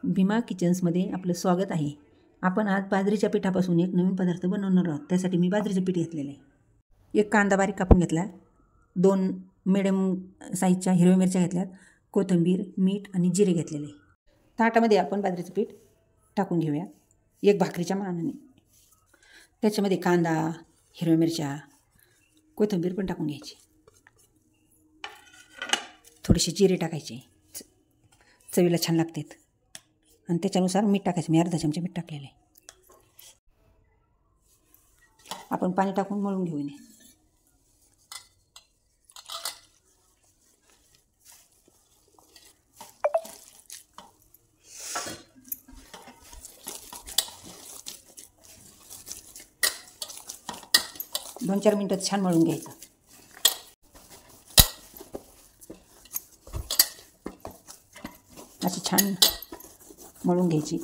भीमा किचन्समध्ये आपलं स्वागत आहे. आपण आज बाजरीच्या पिठापासून एक नवीन पदार्थ बनवणार आहोत. त्यासाठी मी बाजरीचं पीठ घेतलेलं आहे. एक कांदा बारीक कापून घेतला, 2 मिडियम साईजच्या हिरव्या मिरच्या घेतल्यात, कोथिंबीर, मीठ आणि जिरे घेतलेले. ताटामध्ये आपण बाजरीचं पीठ टाकून घेऊया, एक भाकरीच्या मानाने. त्याच्यामध्ये कांदा, हिरव्या मिरच्या, कोथिंबीर पण टाकून घ्यायची. थोडेसे जिरे टाकायचे, चवीला छान लागतात. आणि त्याच्यानुसार मीठ टाकायचं. मी अर्धा चमचा मीठ टाकलेलं आहे. आपण पाणी टाकून मळून घेऊ नये. दोन 4 मिनिटात छान मळून घ्यायचं. अशी छान मळून घ्यायची.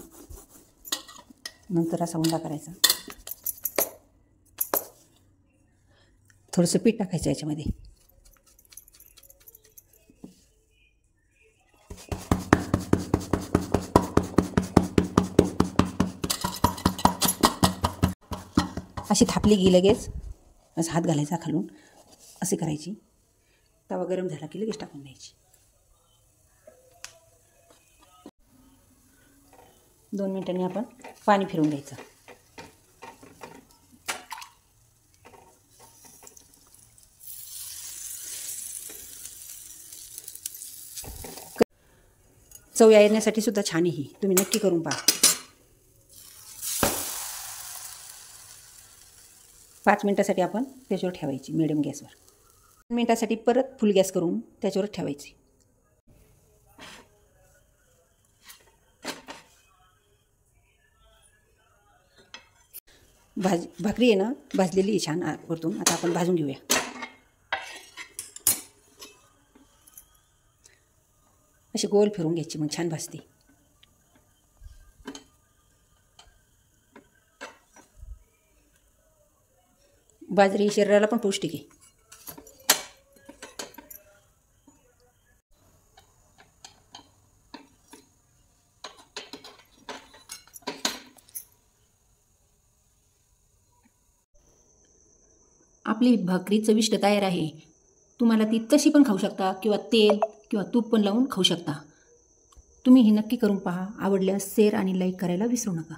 नंतर असा उंडा करायचा. थोडंसं पीठ टाकायचं याच्यामध्ये. अशी थापली की लगेच असं हात घालायचा खालून, असे करायची. तवा गरम झाला की लगेच टाकून द्यायची. 2 मिनिटांनी आपण पाणी फिरवून घ्यायचं. चव येण्यासाठी सुद्धा छान आहे ही. तुम्ही नक्की करून पहा. 5 मिनिटासाठी आपण त्याच्यावर ठेवायची मिडियम गॅसवर. 2 मिनिटासाठी परत फुल गॅस करून त्याच्यावर ठेवायची. भाकरी आहे ना, भाजलेली आहे छान वरतून. आता आपण भाजून घेऊया. अशी गोल फिरून घ्यायची, मग छान भाजते. बाजरी शरीराला पण पौष्टिक आहे. आपली भाकरी चविष्ट तयार आहे. तुम्हाला ती तशी पण खाऊ शकता किंवा तेल किंवा तूप पण लावून खाऊ शकता. तुम्ही ही नक्की करून पहा. आवडल्यास शेअर आणि लाईक करायला विसरू नका.